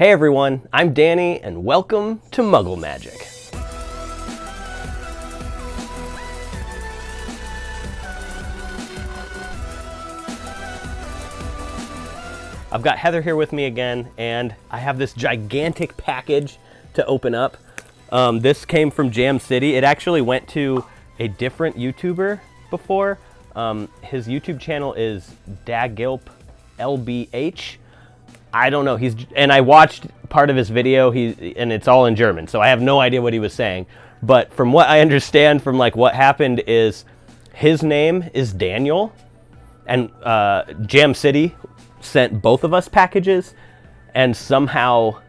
Hey everyone, I'm Danny and welcome to Muggle Magic. I've got Heather here with me again and I have this gigantic package to open up. This came from Jam City. It actually went to a different YouTuber before. His YouTube channel is dagilp LBH. I don't know. And I watched part of his video. And it's all in German, so I have no idea what he was saying. But from what I understand, from like what happened is, his name is Daniel, and Jam City sent both of us packages, and somehow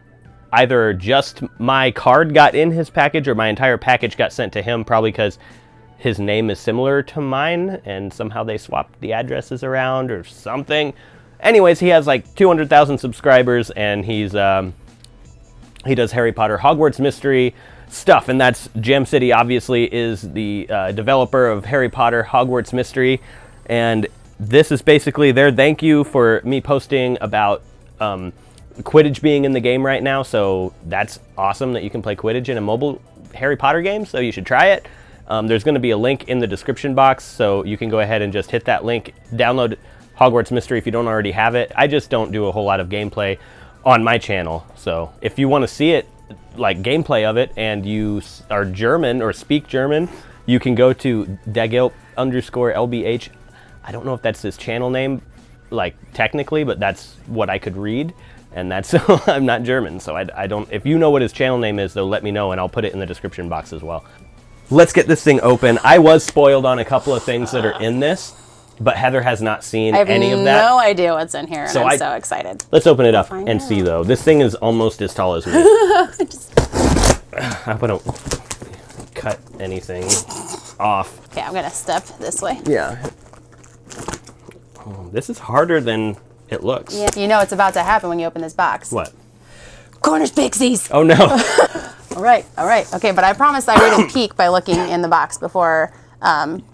either just my card got in his package or my entire package got sent to him, probably because his name is similar to mine, and somehow they swapped the addresses around or something. Anyways, he has like 200,000 subscribers, and he does Harry Potter Hogwarts Mystery stuff, and that's Jam City. Obviously, is the developer of Harry Potter Hogwarts Mystery, and this is basically their thank you for me posting about Quidditch being in the game right now. So that's awesome that you can play Quidditch in a mobile Harry Potter game. So you should try it. There's going to be a link in the description box, so you can go ahead and just hit that link, download Hogwarts Mystery if you don't already have it. I just don't do a whole lot of gameplay on my channel. So if you want to see it, like gameplay of it, and you are German or speak German, you can go to dagilp_LBH. I don't know if that's his channel name, like technically, but that's what I could read. And that's, I'm not German, so I don't, if you know what his channel name is, though, let me know and I'll put it in the description box as well. Let's get this thing open. I was spoiled on a couple of things that are in this, but Heather has not seen any of that. I have no idea what's in here, and I'm so excited. Let's open it up and see, though. This thing is almost as tall as me. I hope I don't cut anything off. Okay, I'm going to step this way. Yeah. Oh, this is harder than it looks. Yeah. You know what's about to happen when you open this box. What? Cornish pixies! Oh, no. All right. Okay, but I promised I wouldn't peek by looking in the box before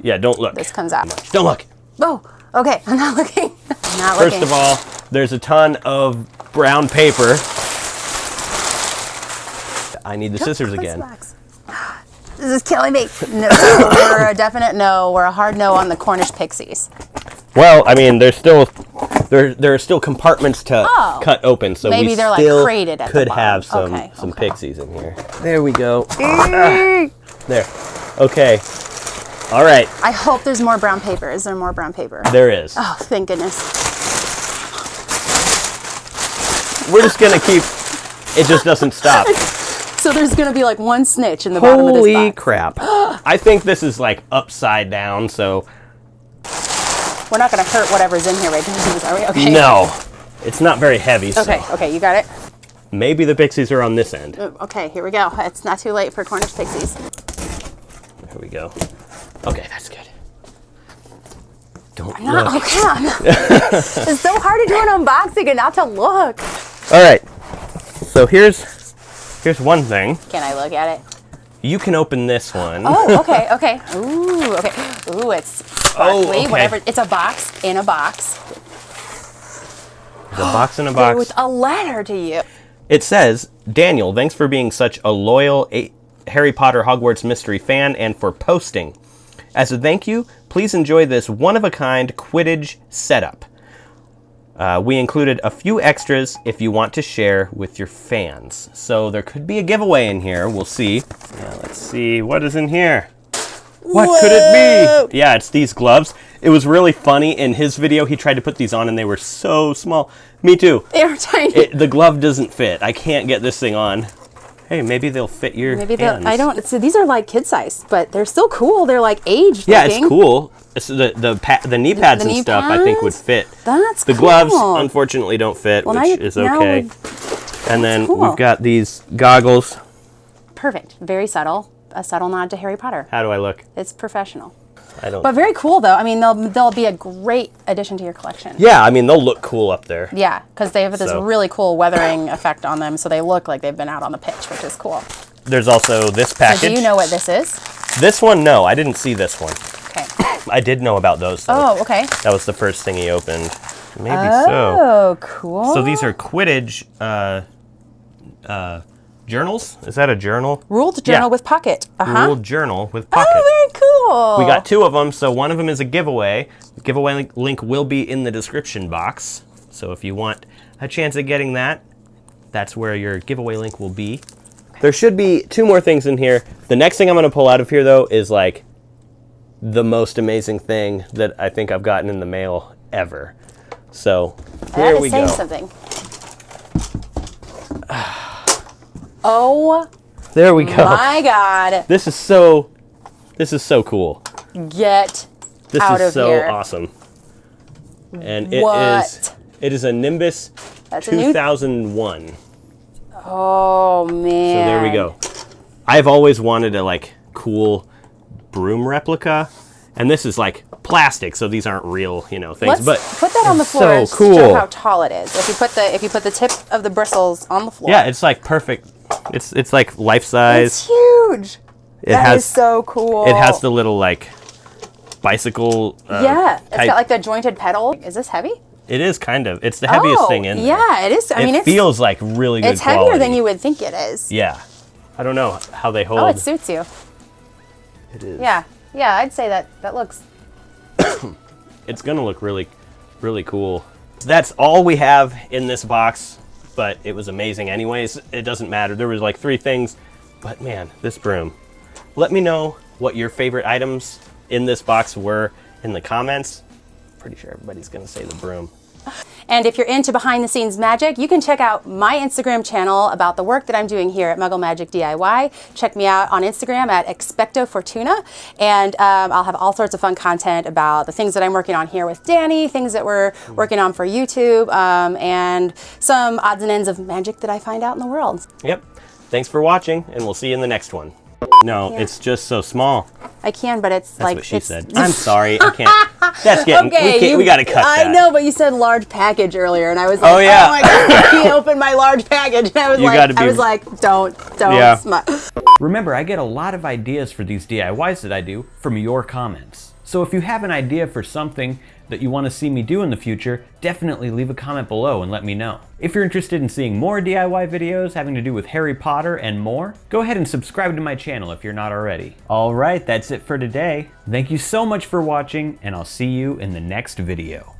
yeah, don't look. This comes out. Don't look. Oh, okay. I'm not looking. First of all, there's a ton of brown paper. I need the scissors again. This is killing me. No, we're a definite no. We're a hard no on the Cornish pixies. Well, I mean, there are still compartmts to cut open, so maybe we they're still like crated at could the have some pixies in here. There we go. There. Okay. All right. I hope there's more brown paper. Is there more brown paper? There is. Oh, thank goodness. We're just gonna keep. It just doesn't stop. So there's gonna be like one snitch in the bottom of this box. Holy crap! I think this is like upside down, so. We're not going to hurt whatever's in here, right? Are we? Okay. No, it's not very heavy. Okay, so. okay, you got it? Maybe the pixies are on this end. Okay, here we go. It's not too late for Cornish pixies. There we go. Okay, that's good. Don't look. look. Okay, it's so hard to do an unboxing and not to look. All right, so here's one thing. Can I look at it? You can open this one. Oh, okay. Ooh, okay. Ooh, it's sparkly, okay. Whatever. It's a box in a box. There's a box in a box. With a letter to you. It says, Daniel, thanks for being such a loyal Harry Potter Hogwarts Mystery fan and for posting. As a thank you, please enjoy this one-of-a-kind Quidditch setup. We included a few extras if you want to share with your fans. So there could be a giveaway in here. We'll see. Let's see. What is in here? What could it be? Yeah, it's these gloves. It was really funny. In his video, he tried to put these on, and they were so small. Me too. They're tiny. The glove doesn't fit. I can't get this thing on. Hey, maybe they'll fit your hands. I don't. So these are like kid size, but they're still cool. They're like aged. Yeah, looking. it's cool. So the knee pads and stuff, I think, would fit. That's the cool. gloves, unfortunately, don't fit, which is okay. And then we've got these goggles. Perfect. Very subtle. A subtle nod to Harry Potter. How do I look? It's professional. I don't. But very cool, though. I mean, they'll be a great addition to your collection. Yeah, I mean, they'll look cool up there. Yeah, because they have this really cool weathering effect on them, so they look like they've been out on the pitch, which is cool. There's also this package. So do you know what this is? This one, no, I didn't see this one. Okay. I did know about those, though. Oh, okay. That was the first thing he opened. Maybe so. Oh, cool. So these are Quidditch journals. Is that a journal? Ruled journal with pocket. Ruled journal with pocket. Oh, very cool. We got 2 of them, so one of them is a giveaway. The giveaway link will be in the description box. So if you want a chance at getting that, that's where your giveaway link will be. There should be 2 more things in here. The next thing I'm going to pull out of here, though, is like the most amazing thing that I think I've gotten in the mail ever. So here we go. Something. Oh, there we go. My God. This is so cool. Get This out is of so here. awesome. And it is a Nimbus 2001. Oh man. So there we go. I've always wanted a like cool broom replica, and this is like plastic, so these aren't real, things. Let's but put that on the floor so and cool. show how tall it is. If you put the tip of the bristles on the floor. Yeah, it's like perfect. It's like life size. It's huge. That is so cool. It has the little like bicycle. It's type. got like the jointed pedal. Is this heavy? It is kind of. It's the heaviest thing in there. Yeah, it is. I mean, it feels like really good It's heavier quality. than you would think it is. Yeah. I don't know how they hold. Oh, it suits you. It is. Yeah, I'd say that looks. It's gonna look really, really cool. That's all we have in this box, but it was amazing anyways. It doesn't matter. There was like 3 things, but man, this broom. Let me know what your favorite items in this box were in the comments. Pretty sure everybody's gonna say the broom. And if you're into behind the scenes magic, you can check out my Instagram channel about the work that I'm doing here at Muggle Magic DIY. Check me out on Instagram at Expecto Fortuna, and I'll have all sorts of fun content about the things that I'm working on here with Danny, things that we're working on for YouTube, and some odds and ends of magic that I find out in the world. Yep. Thanks for watching, and we'll see you in the next one. No, it's just so small. I can, but it's That's like what she said. I'm sorry, I can't. That's getting. Okay, we gotta cut that. I know, but you said large package earlier, and I was like, Oh, yeah. my God, he opened my large package, and I was like, don't. Yeah. Remember, I get a lot of ideas for these DIYs that I do from your comments. So if you have an idea for something that you want to see me do in the future, definitely leave a comment below and let me know. If you're interested in seeing more DIY videos having to do with Harry Potter and more, go ahead and subscribe to my channel if you're not already. All right, that's it for today. Thank you so much for watching, and I'll see you in the next video.